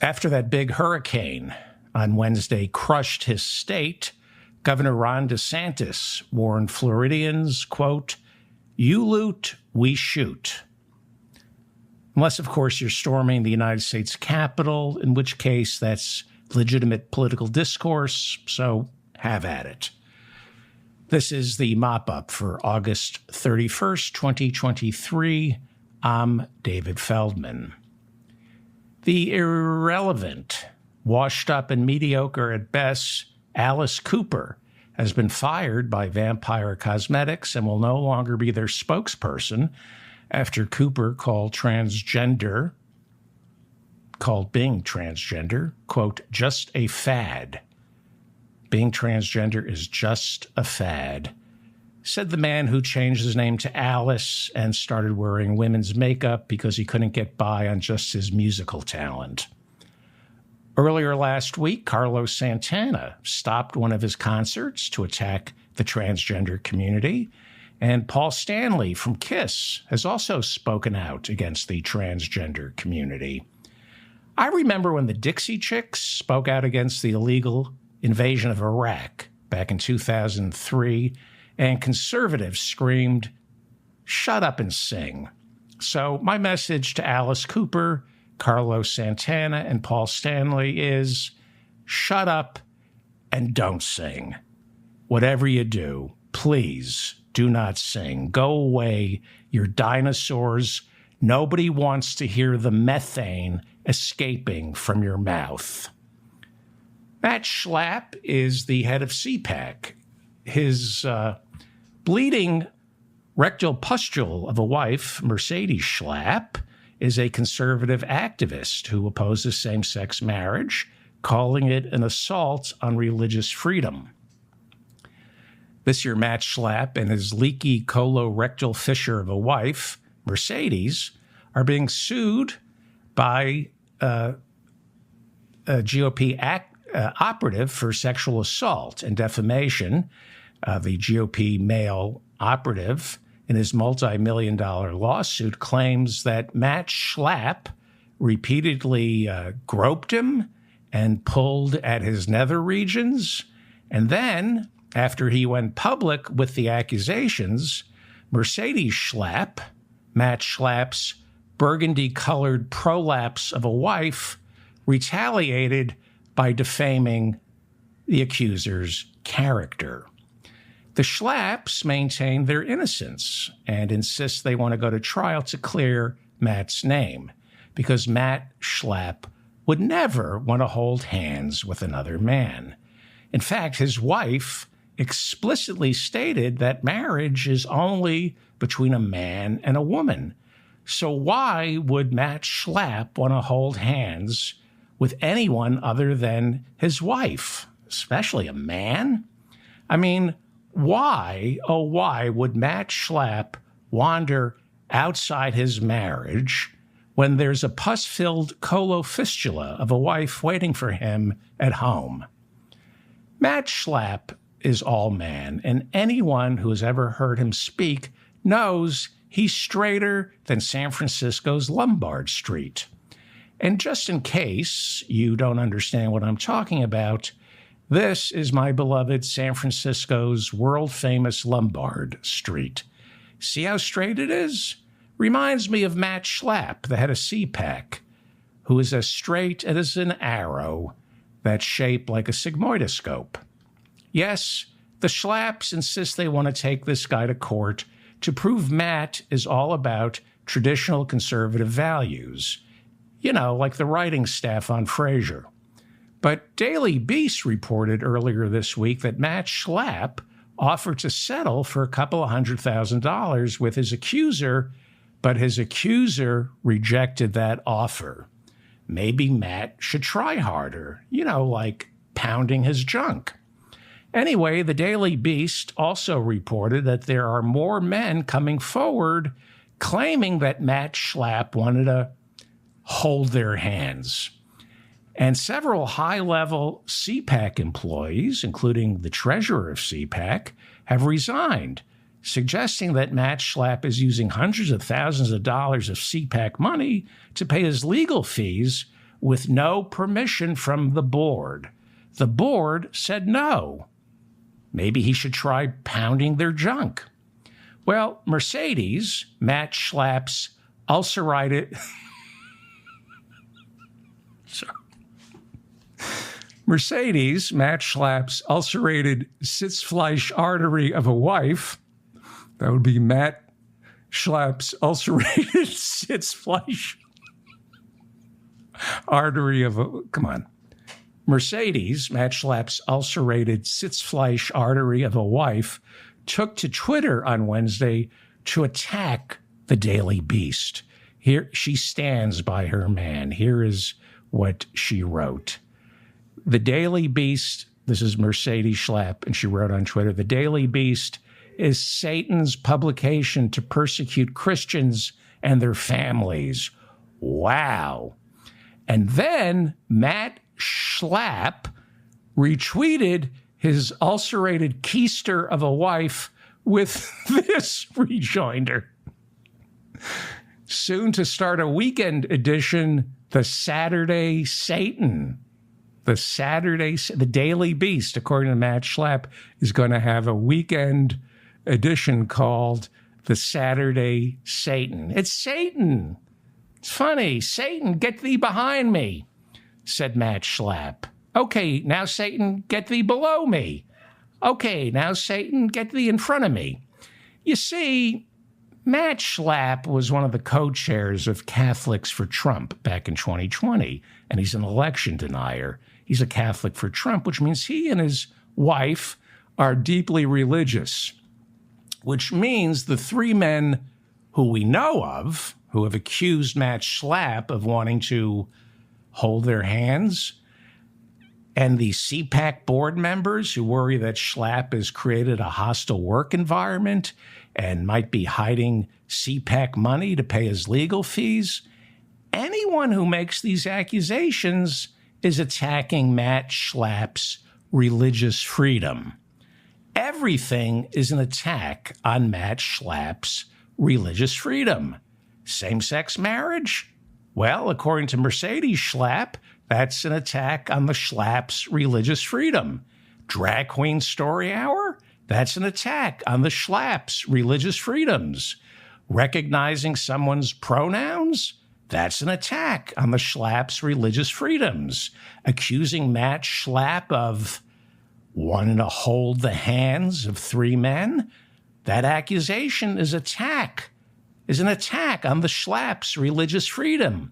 After that big hurricane on Wednesday crushed his state, Governor Ron DeSantis warned Floridians, quote, "You loot, we shoot." Unless, of course, you're storming the United States Capitol, in which case that's legitimate political discourse, so have at it. This is the mop-up for August 31st, 2023. I'm David Feldman. The irrelevant, washed up and mediocre at best, Alice Cooper has been fired by Vampire Cosmetics and will no longer be their spokesperson after Cooper called being transgender, quote, "just a fad." Being transgender is just a fad, said the man who changed his name to Alice and started wearing women's makeup because he couldn't get by on just his musical talent. Earlier last week, Carlos Santana stopped one of his concerts to attack the transgender community, and Paul Stanley from KISS has also spoken out against the transgender community. I remember when the Dixie Chicks spoke out against the illegal invasion of Iraq back in 2003, and conservatives screamed, "Shut up and sing." So my message to Alice Cooper, Carlos Santana, and Paul Stanley is shut up and don't sing. Whatever you do, please do not sing. Go away, you're dinosaurs. Nobody wants to hear the methane escaping from your mouth. Matt Schlapp is the head of CPAC. His bleeding rectal pustule of a wife, Mercedes Schlapp, is a conservative activist who opposes same-sex marriage, calling it an assault on religious freedom. This year, Matt Schlapp and his leaky colorectal fissure of a wife, Mercedes, are being sued by a GOP operative for sexual assault and defamation. The GOP male operative, in his multi-million-dollar lawsuit, claims that Matt Schlapp repeatedly groped him and pulled at his nether regions. And then, after he went public with the accusations, Mercedes Schlapp, Matt Schlapp's burgundy-colored prolapse of a wife, retaliated by defaming the accuser's character. The Schlapps maintain their innocence and insist they want to go to trial to clear Matt's name, because Matt Schlapp would never want to hold hands with another man. In fact, his wife explicitly stated that marriage is only between a man and a woman. So why would Matt Schlapp want to hold hands with anyone other than his wife, especially a man? I mean, why, oh why, would Matt Schlapp wander outside his marriage when there's a pus-filled colofistula of a wife waiting for him at home? Matt Schlapp is all man, and anyone who has ever heard him speak knows he's straighter than San Francisco's Lombard Street. And just in case you don't understand what I'm talking about, this is my beloved San Francisco's world-famous Lombard Street. See how straight it is? Reminds me of Matt Schlapp, the head of CPAC, who is as straight as an arrow that's shaped like a sigmoidoscope. Yes, the Schlapps insist they want to take this guy to court to prove Matt is all about traditional conservative values. You know, like the writing staff on Frasier. But Daily Beast reported earlier this week that Matt Schlapp offered to settle for a couple of $100,000 with his accuser, but his accuser rejected that offer. Maybe Matt should try harder, like pounding his junk. Anyway, the Daily Beast also reported that there are more men coming forward claiming that Matt Schlapp wanted to hold their hands. And several high-level CPAC employees, including the treasurer of CPAC, have resigned, suggesting that Matt Schlapp is using hundreds of thousands of dollars of CPAC money to pay his legal fees with no permission from the board. The board said no. Maybe he should try pounding their junk. Well, Mercedes, Matt Schlapp's ulcerated... Mercedes, Matt Schlapp's ulcerated Sitzfleisch artery of a wife, that would be Matt Schlapp's ulcerated Sitzfleisch artery of a, come on. Mercedes, Matt Schlapp's ulcerated Sitzfleisch artery of a wife, took to Twitter on Wednesday to attack the Daily Beast. Here she stands by her man. Here is what she wrote. The Daily Beast, this is Mercedes Schlapp, and she wrote on Twitter, the Daily Beast is Satan's publication to persecute Christians and their families. Wow. And then Matt Schlapp retweeted his ulcerated keister of a wife with this rejoinder. Soon to start a weekend edition, the Saturday Satan. The Daily Beast, according to Matt Schlapp, is going to have a weekend edition called the Saturday Satan. It's Satan. It's funny. Satan, get thee behind me, said Matt Schlapp. Okay, now Satan, get thee below me. Okay, now Satan, get thee in front of me. You see, Matt Schlapp was one of the co-chairs of Catholics for Trump back in 2020, and he's an election denier. He's a Catholic for Trump, which means he and his wife are deeply religious, which means the three men who we know of, who have accused Matt Schlapp of wanting to hold their hands, and the CPAC board members who worry that Schlapp has created a hostile work environment and might be hiding CPAC money to pay his legal fees. Anyone who makes these accusations is attacking Matt Schlapp's religious freedom. Everything is an attack on Matt Schlapp's religious freedom. Same-sex marriage? Well, according to Mercedes Schlapp, that's an attack on the Schlapp's religious freedom. Drag Queen Story Hour? That's an attack on the Schlapp's religious freedoms. Recognizing someone's pronouns? That's an attack on the Schlapp's religious freedoms. Accusing Matt Schlapp of wanting to hold the hands of three men? That accusation is an attack on the Schlapp's religious freedom.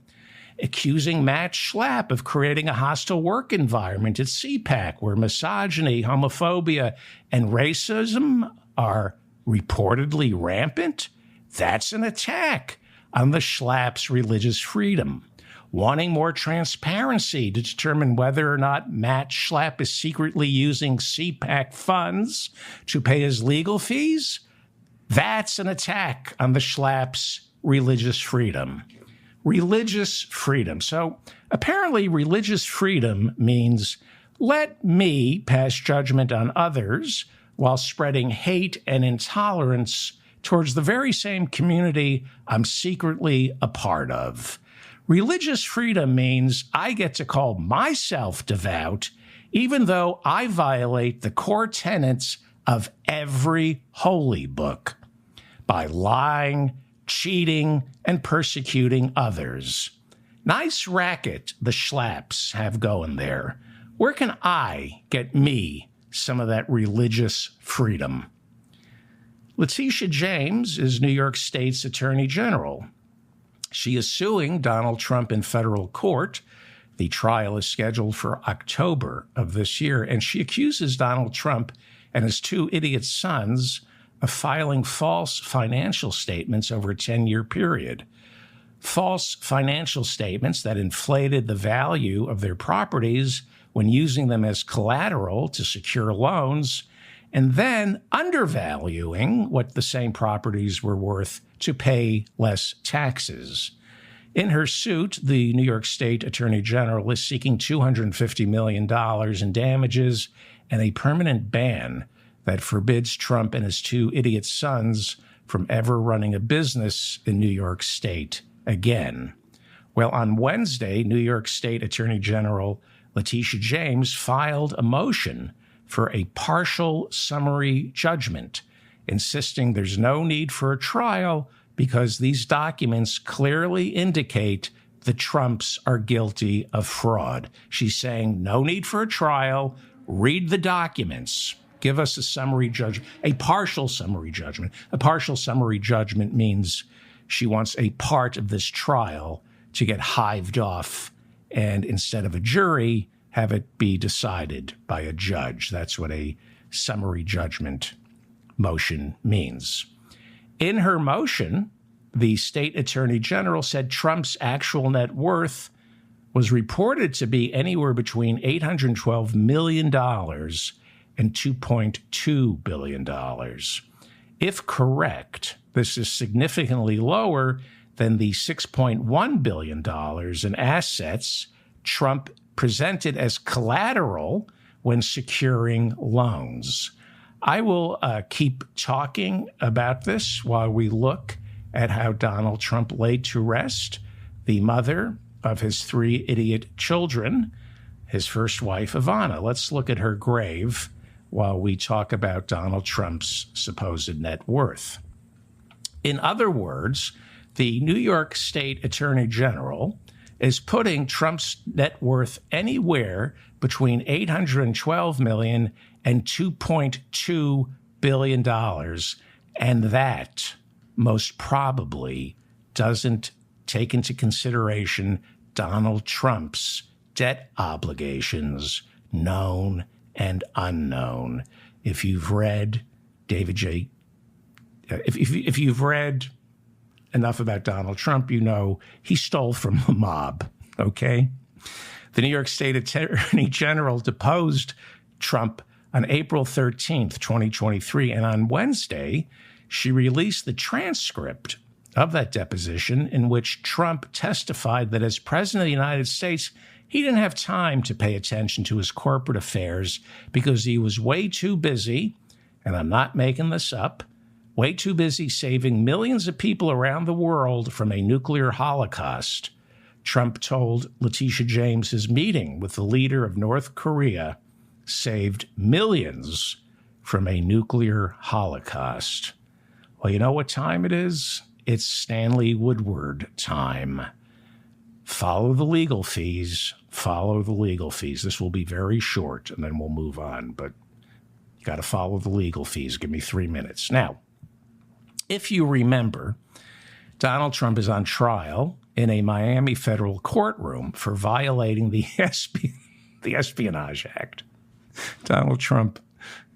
Accusing Matt Schlapp of creating a hostile work environment at CPAC where misogyny, homophobia, and racism are reportedly rampant? That's an attack on the Schlapp's religious freedom. Wanting more transparency to determine whether or not Matt Schlapp is secretly using CPAC funds to pay his legal fees? That's an attack on the Schlapp's religious freedom. Religious freedom. So apparently religious freedom means let me pass judgment on others while spreading hate and intolerance towards the very same community I'm secretly a part of. Religious freedom means I get to call myself devout even though I violate the core tenets of every holy book by lying, cheating, and persecuting others. Nice racket the Schlapps have going there. Where can I get me some of that religious freedom? Letitia James is New York State's Attorney General. She is suing Donald Trump in federal court. The trial is scheduled for October of this year, and she accuses Donald Trump and his two idiot sons of filing false financial statements over a 10-year period. False financial statements that inflated the value of their properties when using them as collateral to secure loans, and then undervaluing what the same properties were worth to pay less taxes. In her suit, the New York State Attorney General is seeking $250 million in damages and a permanent ban that forbids Trump and his two idiot sons from ever running a business in New York State again. Well, on Wednesday, New York State Attorney General Letitia James filed a motion for a partial summary judgment, insisting there's no need for a trial because these documents clearly indicate the Trumps are guilty of fraud. She's saying no need for a trial. Read the documents. Give us a summary judgment, a partial summary judgment. A partial summary judgment means she wants a part of this trial to get hived off and instead of a jury, have it be decided by a judge. That's what a summary judgment motion means. In her motion, the state attorney general said Trump's actual net worth was reported to be anywhere between $812 million and $2.2 billion. If correct, this is significantly lower than the $6.1 billion in assets Trump presented as collateral when securing loans. I will keep talking about this while we look at how Donald Trump laid to rest the mother of his 3 idiot children, his first wife, Ivana. Let's look at her grave while we talk about Donald Trump's supposed net worth. In other words, the New York State Attorney General is putting Trump's net worth anywhere between $812 million and $2.2 billion, and that most probably doesn't take into consideration Donald Trump's debt obligations, known and unknown. If you've read if you've read enough about Donald Trump, you know he stole from the mob, okay? The New York State Attorney General deposed Trump on April 13th, 2023, and on Wednesday, she released the transcript of that deposition in which Trump testified that as president of the United States, he didn't have time to pay attention to his corporate affairs because he was way too busy, and I'm not making this up, way too busy saving millions of people around the world from a nuclear holocaust. Trump told Letitia James his meeting with the leader of North Korea saved millions from a nuclear holocaust. Well, you know what time it is? It's Stanley Woodward time. Follow the legal fees. Follow the legal fees. This will be very short, and then we'll move on. But you got to follow the legal fees. Give me 3 minutes. Now, if you remember, Donald Trump is on trial in a Miami federal courtroom for violating the Espionage Act. Donald Trump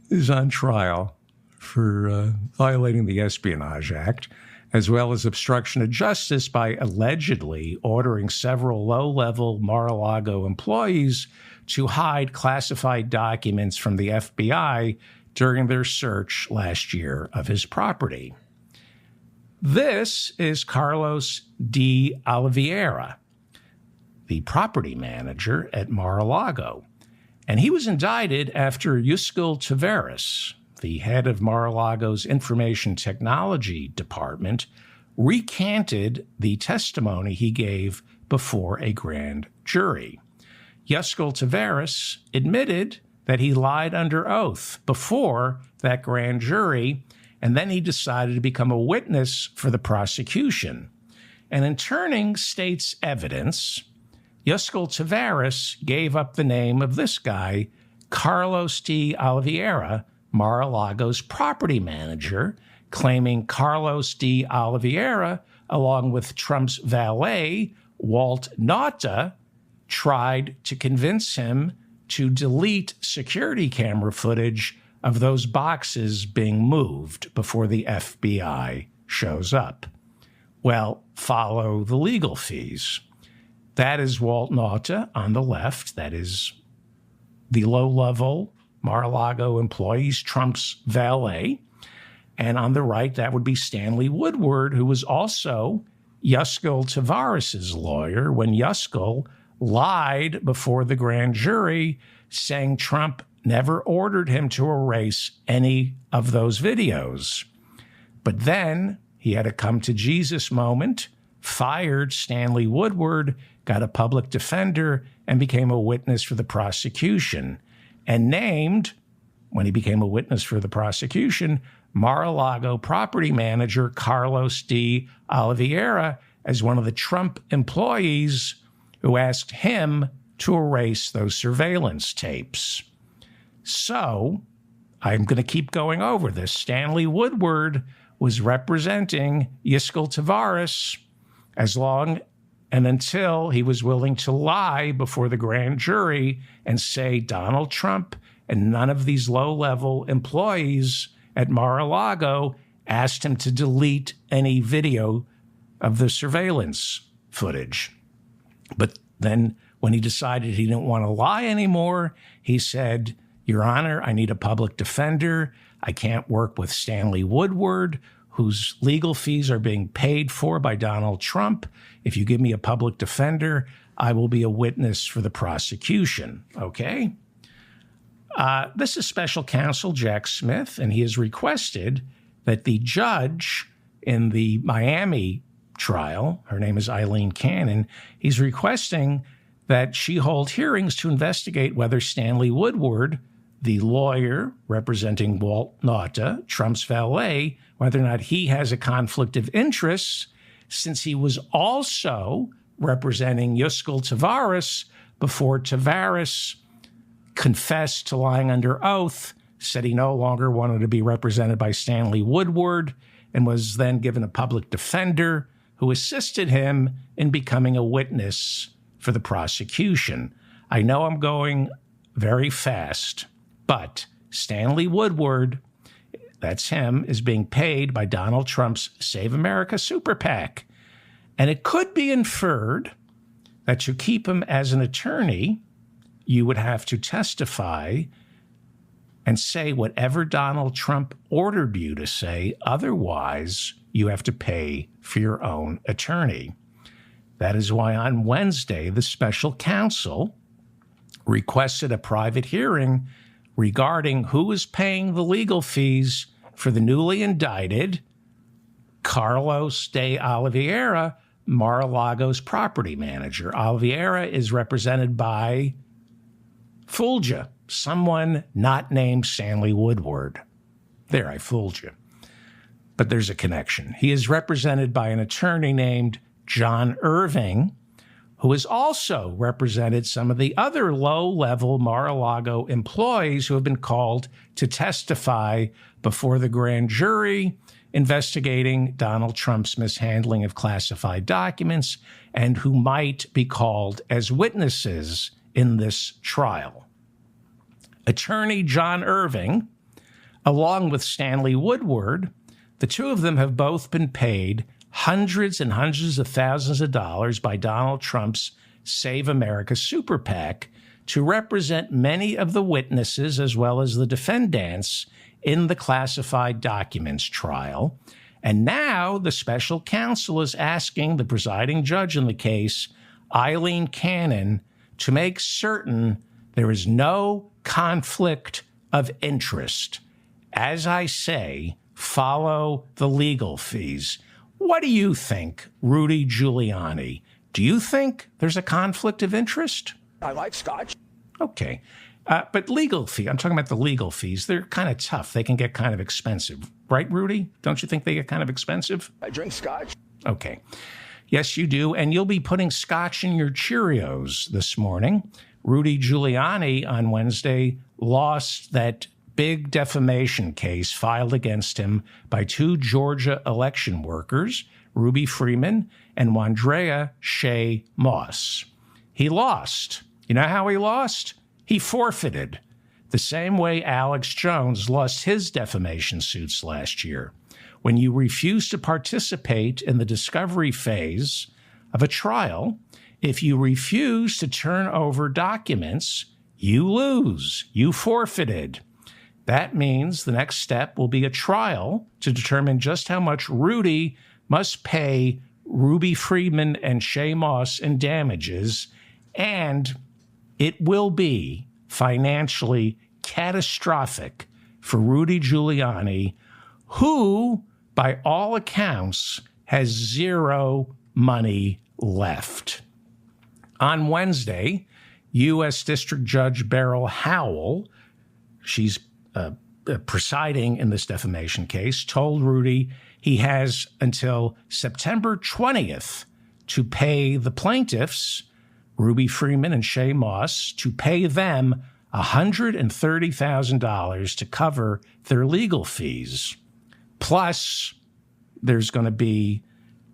is on trial for violating the Espionage Act, as well as obstruction of justice by allegedly ordering several low-level Mar-a-Lago employees to hide classified documents from the FBI during their search last year of his property. This is Carlos de Oliveira, the property manager at Mar-a-Lago. And he was indicted after Yuscil Taveras, the head of Mar-a-Lago's information technology department, recanted the testimony he gave before a grand jury. Yuscil Taveras admitted that he lied under oath before that grand jury, and then he decided to become a witness for the prosecution. And in turning state's evidence, Yuscil Taveras gave up the name of this guy, Carlos de Oliveira, Mar-a-Lago's property manager, claiming Carlos de Oliveira, along with Trump's valet, Walt Nauta, tried to convince him to delete security camera footage of those boxes being moved before the FBI shows up. Well, follow the legal fees. That is Walt Nauta on the left. That is the low-level Mar-a-Lago employees, Trump's valet. And on the right, that would be Stanley Woodward, who was also Yuscil Taveras' lawyer when Yuscil lied before the grand jury, saying Trump never ordered him to erase any of those videos. But then he had a come-to-Jesus moment fired Stanley Woodward, got a public defender, and became a witness for the prosecution, and named, when he became a witness for the prosecution, Mar-a-Lago property manager Carlos D. Oliveira as one of the Trump employees who asked him to erase those surveillance tapes. So I'm going to keep going over this. Stanley Woodward was representing Yiscol Taveras as long and until he was willing to lie before the grand jury and say Donald Trump and none of these low-level employees at Mar-a-Lago asked him to delete any video of the surveillance footage. But then when he decided he didn't want to lie anymore, he said, Your Honor, I need a public defender. I can't work with Stanley Woodward, whose legal fees are being paid for by Donald Trump. If you give me a public defender, I will be a witness for the prosecution. Okay? This is special counsel Jack Smith, and he has requested that the judge in the Miami trial, her name is Eileen Cannon, he's requesting that she hold hearings to investigate whether Stanley Woodward, the lawyer representing Walt Nauta, Trump's valet, whether or not he has a conflict of interest, since he was also representing Yiscol Taveras before Taveras confessed to lying under oath, said he no longer wanted to be represented by Stanley Woodward, and was then given a public defender who assisted him in becoming a witness for the prosecution. I know I'm going very fast, but Stanley Woodward, that's him, is being paid by Donald Trump's Save America Super PAC. And it could be inferred that to keep him as an attorney, you would have to testify and say whatever Donald Trump ordered you to say. Otherwise, you have to pay for your own attorney. That is why on Wednesday, the special counsel requested a private hearing regarding who is paying the legal fees for the newly indicted Carlos de Oliveira, Mar-a-Lago's property manager. Oliveira is represented by fooled you, someone not named Stanley Woodward. There, I fooled you. But there's a connection. He is represented by an attorney named John Irving, who has also represented some of the other low-level Mar-a-Lago employees who have been called to testify before the grand jury investigating Donald Trump's mishandling of classified documents and who might be called as witnesses in this trial. Attorney John Irving, along with Stanley Woodward, the two of them have both been paid hundreds and hundreds of thousands of dollars by Donald Trump's Save America Super PAC to represent many of the witnesses as well as the defendants in the classified documents trial. And now the special counsel is asking the presiding judge in the case, Eileen Cannon, to make certain there is no conflict of interest. As I say, follow the legal fees. What do you think, Rudy Giuliani? Do you think there's a conflict of interest? I like scotch. Okay. But legal fee, I'm talking about the legal fees. They're kind of tough. They can get kind of expensive. Right, Rudy? Don't you think they get kind of expensive? I drink scotch. Okay. Yes, you do. And you'll be putting scotch in your Cheerios this morning. Rudy Giuliani on Wednesday lost that big defamation case filed against him by two Georgia election workers, Ruby Freeman and Wandrea Shea Moss. He lost. You know how he lost? He forfeited, the same way Alex Jones lost his defamation suits last year. When you refuse to participate in the discovery phase of a trial, if you refuse to turn over documents, you lose. You forfeited. That means the next step will be a trial to determine just how much Rudy must pay Ruby Freeman and Shea Moss in damages, and it will be financially catastrophic for Rudy Giuliani, who, by all accounts, has zero money left. On Wednesday, U.S. District Judge Beryl Howell, she's presiding in this defamation case, told Rudy he has until September 20th to pay the plaintiffs, Ruby Freeman and Shaye Moss, to pay them $130,000 to cover their legal fees. Plus, there's going to be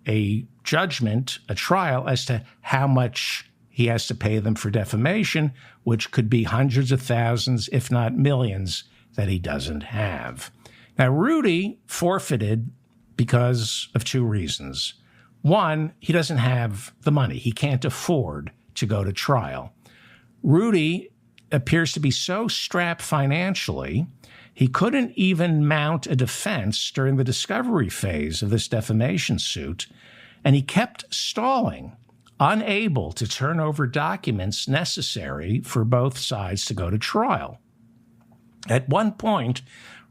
a judgment, a trial as to how much he has to pay them for defamation, which could be hundreds of thousands, if not millions, that he doesn't have. Now, Rudy forfeited because of two reasons. One, he doesn't have the money. He can't afford to go to trial. Rudy appears to be so strapped financially, he couldn't even mount a defense during the discovery phase of this defamation suit, and he kept stalling, unable to turn over documents necessary for both sides to go to trial. At one point,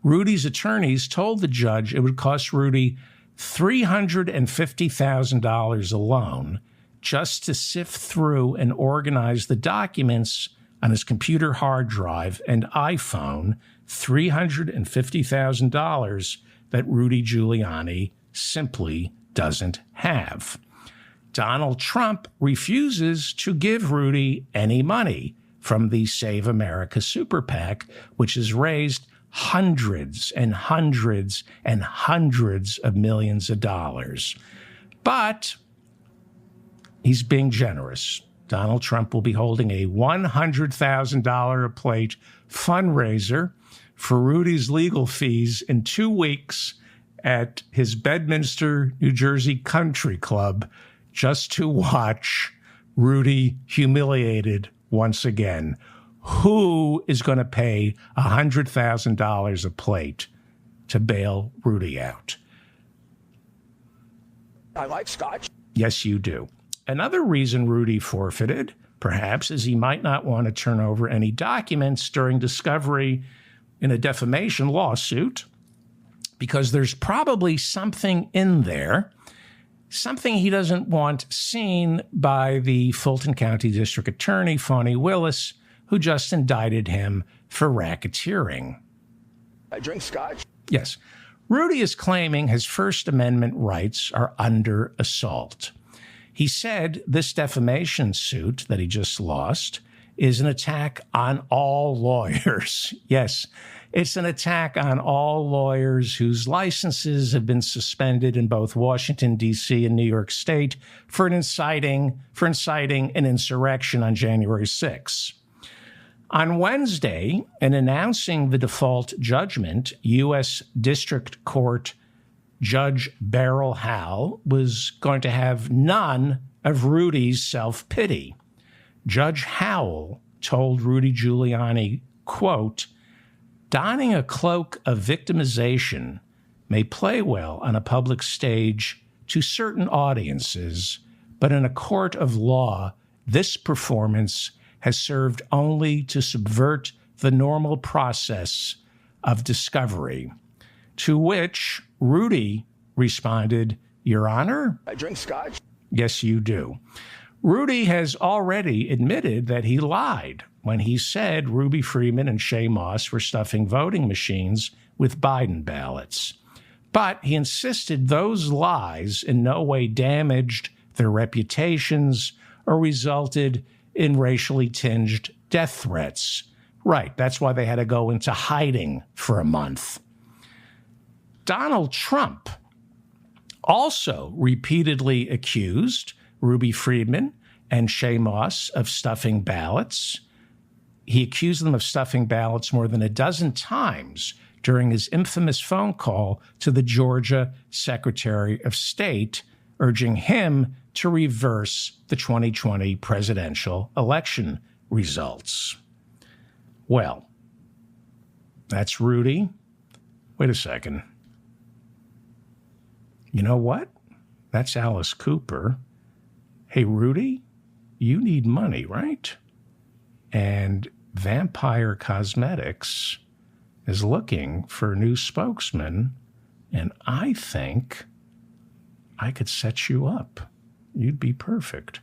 Rudy's attorneys told the judge it would cost Rudy $350,000 alone just to sift through and organize the documents on his computer hard drive and iPhone, $350,000 that Rudy Giuliani simply doesn't have. Donald Trump refuses to give Rudy any money from the Save America Super PAC, which has raised hundreds and hundreds and hundreds of millions of dollars. But he's being generous. Donald Trump will be holding a $100,000 a plate fundraiser for Rudy's legal fees in 2 weeks at his Bedminster, New Jersey Country Club, just to watch Rudy humiliated once again. Who is going to pay $100,000 a plate to bail Rudy out? I like scotch. Yes, you do. Another reason Rudy forfeited, perhaps, is he might not want to turn over any documents during discovery in a defamation lawsuit, because there's probably something in there, something he doesn't want seen by the Fulton County District Attorney, Fani Willis, who just indicted him for racketeering. I drink scotch. Yes. Rudy is claiming his First Amendment rights are under assault. He said this defamation suit that he just lost is an attack on all lawyers. Yes, it's an attack on all lawyers whose licenses have been suspended in both Washington, D.C. and New York State for inciting an insurrection on January 6. On Wednesday, in announcing the default judgment, U.S. District Court Judge Beryl Howell was going to have none of Rudy's self-pity. Judge Howell told Rudy Giuliani, quote, "Donning a cloak of victimization may play well on a public stage to certain audiences, but in a court of law, this performance has served only to subvert the normal process of discovery." To which Rudy responded, "Your Honor?" I drink scotch. Yes, you do. Rudy has already admitted that he lied when he said Ruby Freeman and Shaye Moss were stuffing voting machines with Biden ballots. But he insisted those lies in no way damaged their reputations or resulted in racially tinged death threats. Right, that's why they had to go into hiding for a month. Donald Trump also repeatedly accused Ruby Freeman and Shaye Moss of stuffing ballots. He accused them of stuffing ballots more than a dozen times during his infamous phone call to the Georgia Secretary of State, urging him to reverse the 2020 presidential election results. Well, that's Rudy. Wait a second. You know what? That's Alice Cooper. Hey, Rudy, you need money, right? And Vampire Cosmetics is looking for a new spokesman, and I think I could set you up. You'd be perfect.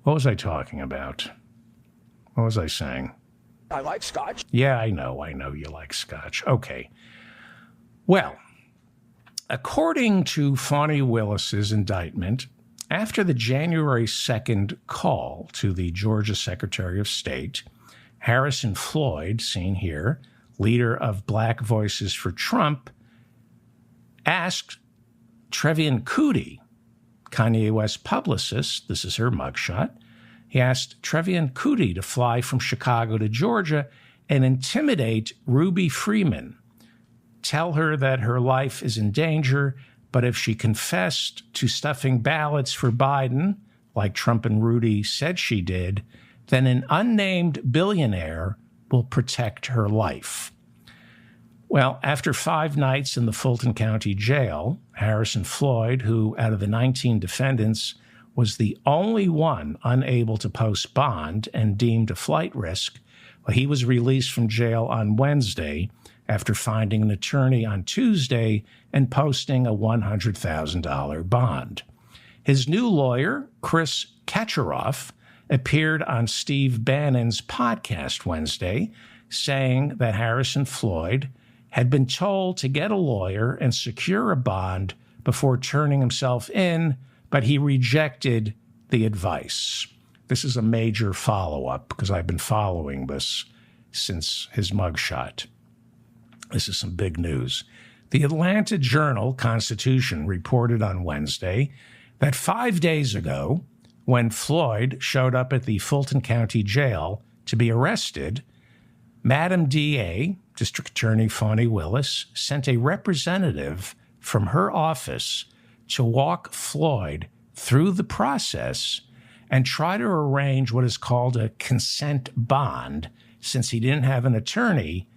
What was I talking about? What was I saying? I like scotch. Yeah, I know you like scotch. Okay. Well, according to Fani Willis's indictment, after the January 2nd call to the Georgia Secretary of State, Harrison Floyd, seen here, leader of Black Voices for Trump, asked Trevian Kutti, Kanye West's publicist, this is her mugshot, he asked Trevian Kutti to fly from Chicago to Georgia and intimidate Ruby Freeman, tell her that her life is in danger, but if she confessed to stuffing ballots for Biden, like Trump and Rudy said she did, then an unnamed billionaire will protect her life. Well, after 5 nights in the Fulton County Jail, Harrison Floyd, who out of the 19 defendants was the only one unable to post bond and deemed a flight risk, well, he was released from jail on Wednesday after finding an attorney on Tuesday and posting a $100,000 bond. His new lawyer, Chris Kacharoff, appeared on Steve Bannon's podcast Wednesday, saying that Harrison Floyd had been told to get a lawyer and secure a bond before turning himself in, but he rejected the advice. This is a major follow-up because I've been following this since his mugshot. This is some big news. The Atlanta Journal-Constitution reported on Wednesday that 5 days ago, when Floyd showed up at the Fulton County Jail to be arrested, Madam DA, District Attorney Fani Willis, sent a representative from her office to walk Floyd through the process and try to arrange what is called a consent bond, since he didn't have an attorney.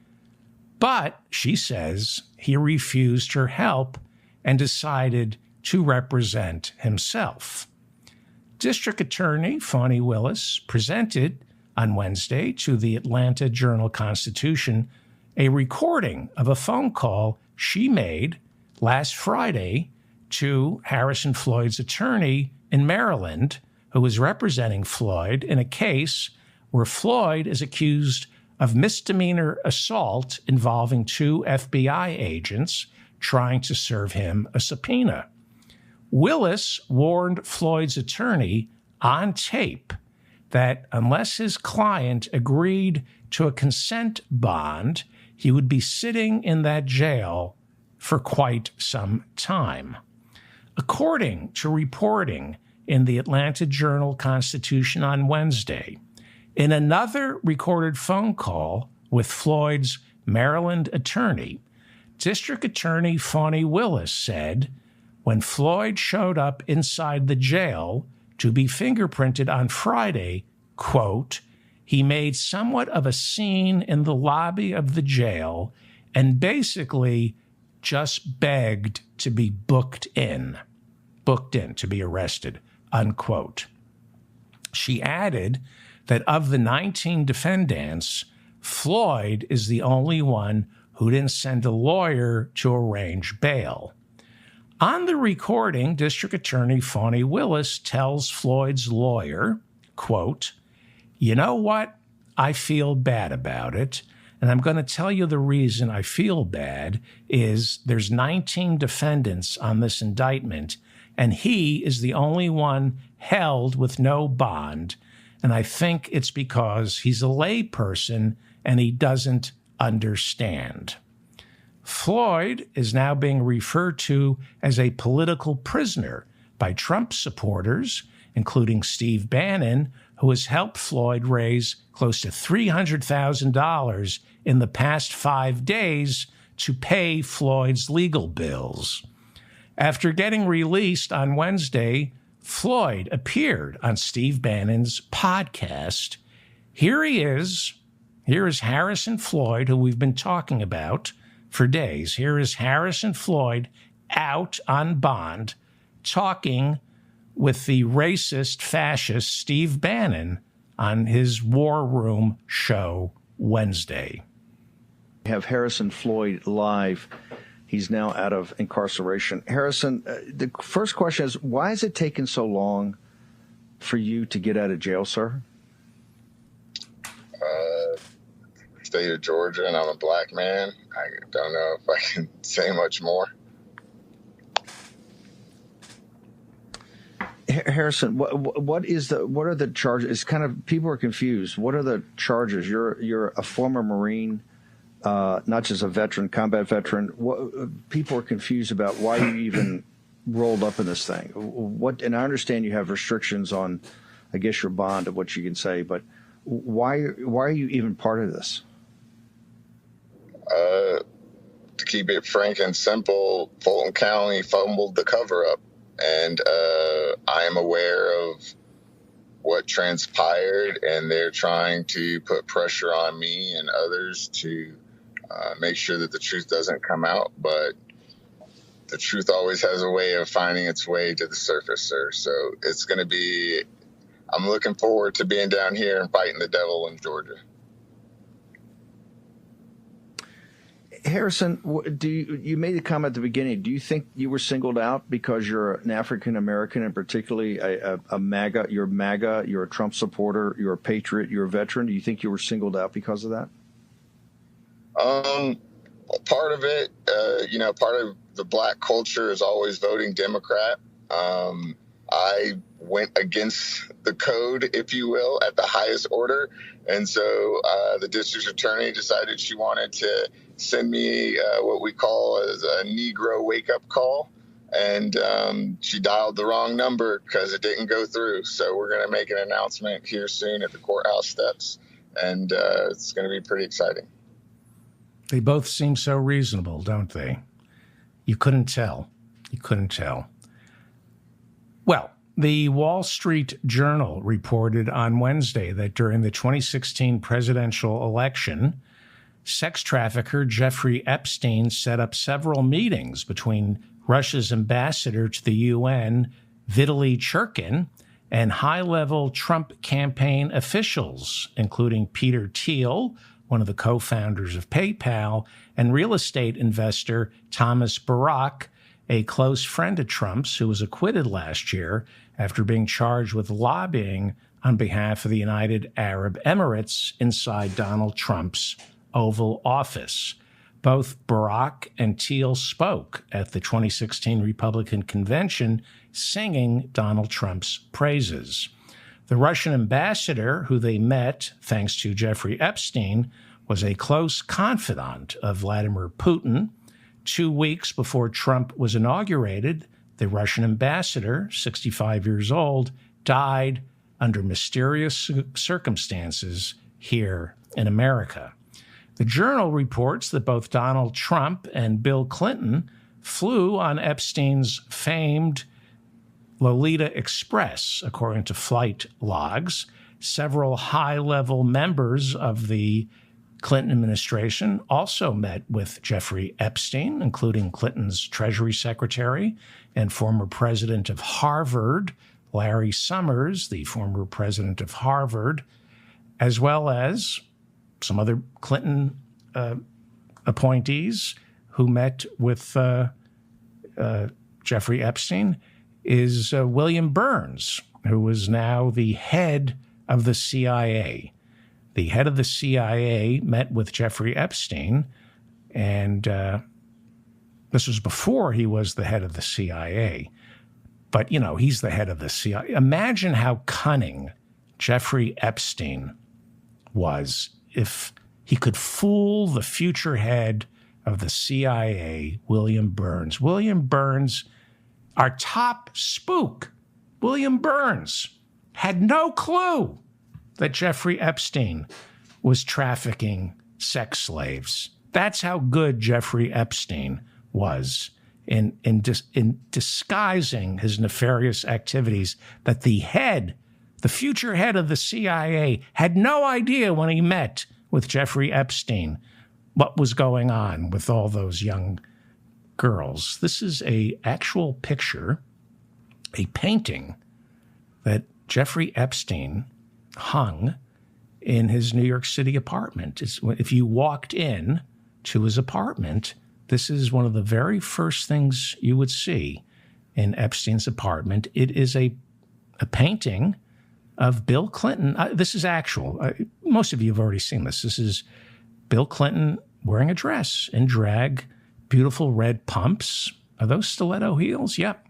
But, she says, he refused her help and decided to represent himself. District Attorney Fani Willis presented on Wednesday to the Atlanta Journal-Constitution a recording of a phone call she made last Friday to Harrison Floyd's attorney in Maryland, who was representing Floyd in a case where Floyd is accused of misdemeanor assault involving 2 FBI agents trying to serve him a subpoena. Willis warned Floyd's attorney on tape that unless his client agreed to a consent bond, he would be sitting in that jail for quite some time. According to reporting in the Atlanta Journal-Constitution on Wednesday, in another recorded phone call with Floyd's Maryland attorney, District Attorney Fani Willis said, when Floyd showed up inside the jail to be fingerprinted on Friday, quote, he made somewhat of a scene in the lobby of the jail and basically just begged to be booked in to be arrested, unquote. She added that of the 19 defendants, Floyd is the only one who didn't send a lawyer to arrange bail. On the recording, District Attorney Fani Willis tells Floyd's lawyer, quote, you know what? I feel bad about it. And I'm going to tell you the reason I feel bad is there's 19 defendants on this indictment, and he is the only one held with no bond. And I think it's because he's a lay person and he doesn't understand. Floyd is now being referred to as a political prisoner by Trump supporters, including Steve Bannon, who has helped Floyd raise close to $300,000 in the past 5 days to pay Floyd's legal bills. After getting released on Wednesday, Floyd appeared on Steve Bannon's podcast. Here he is. Here is Harrison Floyd, who we've been talking about for days. Here is Harrison Floyd out on bond talking with the racist, fascist Steve Bannon on his War Room show Wednesday. We have Harrison Floyd live. He's now out of incarceration. Harrison, the first question is, why has it taken so long for you to get out of jail, sir? State of Georgia, and I'm a black man. I don't know if I can say much more. Harrison, what are the charges? It's kind of, people are confused. What are the charges? You're a former Marine, not just a veteran, combat veteran. People are confused about why you even rolled up in this thing. And I understand you have restrictions on, I guess, your bond of what you can say, but why are you even part of this? To keep it frank and simple, Fulton County fumbled the cover-up, and I am aware of what transpired, and they're trying to put pressure on me and others to make sure that the truth doesn't come out, but the truth always has a way of finding its way to the surface, sir. So it's going to be, I'm looking forward to being down here and fighting the devil in Georgia. Harrison, you made a comment at the beginning. Do you think you were singled out because you're an African American, and particularly a MAGA? You're MAGA. You're a Trump supporter. You're a patriot. You're a veteran. Do you think you were singled out because of that? Part of it, part of the black culture is always voting Democrat. I went against the code, if you will, at the highest order. And so the district attorney decided she wanted to send me what we call as a Negro wake-up call. And she dialed the wrong number because it didn't go through. So we're going to make an announcement here soon at the courthouse steps. And it's going to be pretty exciting. They both seem so reasonable, don't they? You couldn't tell. You couldn't tell. Well, the Wall Street Journal reported on Wednesday that during the 2016 presidential election, sex trafficker Jeffrey Epstein set up several meetings between Russia's ambassador to the UN, Vitaly Churkin, and high-level Trump campaign officials, including Peter Thiel, one of the co-founders of PayPal, and real estate investor Thomas Barak, a close friend of Trump's who was acquitted last year after being charged with lobbying on behalf of the United Arab Emirates inside Donald Trump's Oval Office. Both Barak and Thiel spoke at the 2016 Republican convention, singing Donald Trump's praises. The Russian ambassador, who they met thanks to Jeffrey Epstein, was a close confidant of Vladimir Putin. 2 weeks before Trump was inaugurated, the Russian ambassador, 65 years old, died under mysterious circumstances here in America. The Journal reports that both Donald Trump and Bill Clinton flew on Epstein's famed Lolita Express, according to flight logs. Several high-level members of the Clinton administration also met with Jeffrey Epstein, including Clinton's Treasury Secretary and former president of Harvard, Larry Summers, the former president of Harvard, as well as some other Clinton appointees who met with Jeffrey Epstein, is William Burns, who is now the head of the CIA. The head of the CIA met with Jeffrey Epstein, and this was before he was the head of the CIA. But, you know, he's the head of the CIA. Imagine how cunning Jeffrey Epstein was if he could fool the future head of the CIA, William Burns. William Burns, our top spook, William Burns, had no clue that Jeffrey Epstein was trafficking sex slaves. That's how good Jeffrey Epstein was in disguising his nefarious activities, that the future head of the CIA, had no idea when he met with Jeffrey Epstein what was going on with all those young girls. This is an actual picture, a painting that Jeffrey Epstein hung in his New York City apartment. If you walked in to his apartment, This is one of the very first things you would see in Epstein's apartment. It is a painting of Bill Clinton. This is actual. Most of you have already seen this. This is Bill Clinton wearing a dress in drag, beautiful red pumps. Are those stiletto heels? Yep.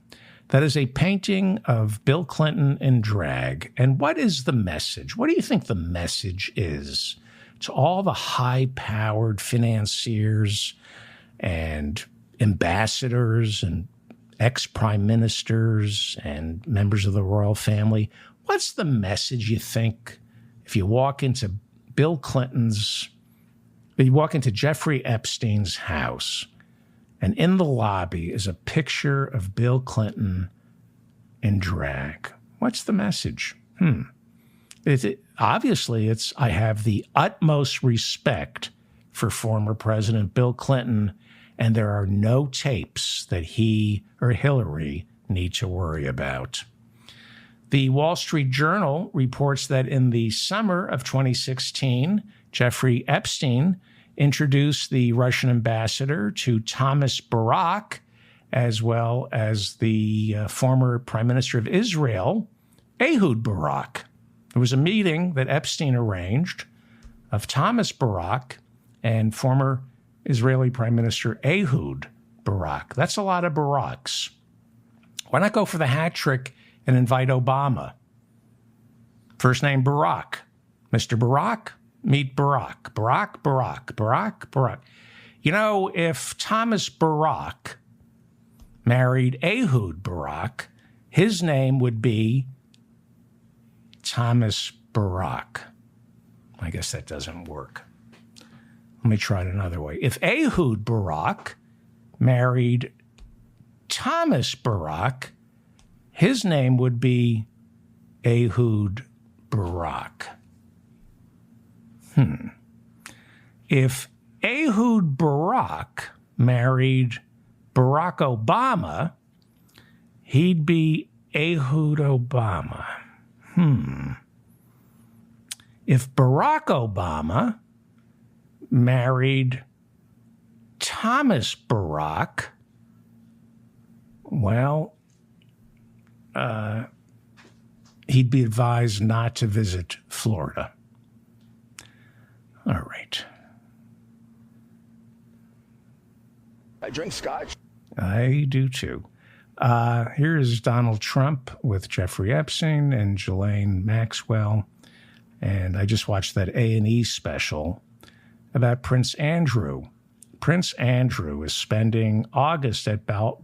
That is a painting of Bill Clinton in drag. And what is the message? What do you think the message is to all the high-powered financiers and ambassadors and ex-prime ministers and members of the royal family? What's the message you think if you walk into Jeffrey Epstein's house, and in the lobby is a picture of Bill Clinton in drag? What's the message? Obviously, it's I have the utmost respect for former President Bill Clinton, and there are no tapes that he or Hillary need to worry about. The Wall Street Journal reports that in the summer of 2016, Jeffrey Epstein introduced the Russian ambassador to Thomas Barak, as well as the former Prime Minister of Israel, Ehud Barak. There was a meeting that Epstein arranged of Thomas Barak and former Israeli Prime Minister Ehud Barak. That's a lot of Baraks. Why not go for the hat trick and invite Obama? First name Barack. Mr. Barack, meet Barack. Barack, Barack, Barack, Barack. You know, if Thomas Barak married Ehud Barak, his name would be Thomas Barak. I guess that doesn't work. Let me try it another way. If Ehud Barak married Thomas Barak, his name would be Ehud Barak. If Ehud Barak married Barack Obama, he'd be Ehud Obama. If Barack Obama married Thomas Barak, well, he'd be advised not to visit Florida. All right. I drink scotch. I do too. Here's Donald Trump with Jeffrey Epstein and Ghislaine Maxwell. And I just watched that A&E special about Prince Andrew. Prince Andrew is spending August at Balmoral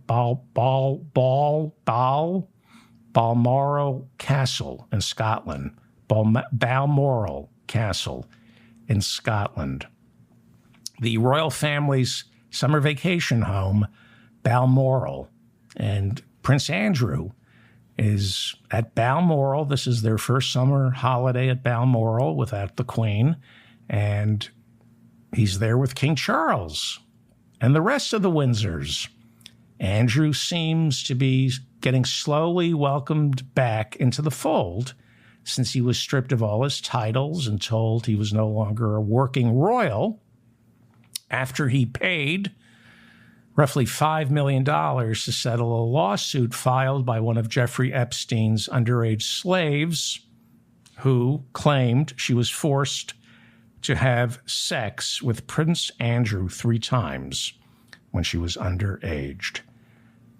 Castle in Scotland. Balmoral Castle in Scotland. The royal family's summer vacation home, Balmoral. And Prince Andrew is at Balmoral. This is their first summer holiday at Balmoral without the Queen. And he's there with King Charles and the rest of the Windsors. Andrew seems to be getting slowly welcomed back into the fold since he was stripped of all his titles and told he was no longer a working royal after he paid roughly $5 million to settle a lawsuit filed by one of Jeffrey Epstein's underage slaves who claimed she was forced to have sex with Prince Andrew 3 times when she was underage.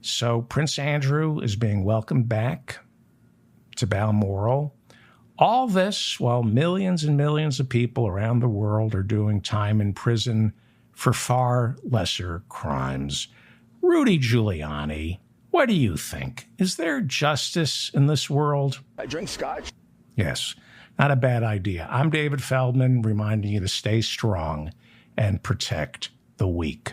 So Prince Andrew is being welcomed back to Balmoral. All this while millions and millions of people around the world are doing time in prison for far lesser crimes. Rudy Giuliani, what do you think? Is there justice in this world? I drink scotch. Yes, not a bad idea. I'm David Feldman, reminding you to stay strong and protect the weak.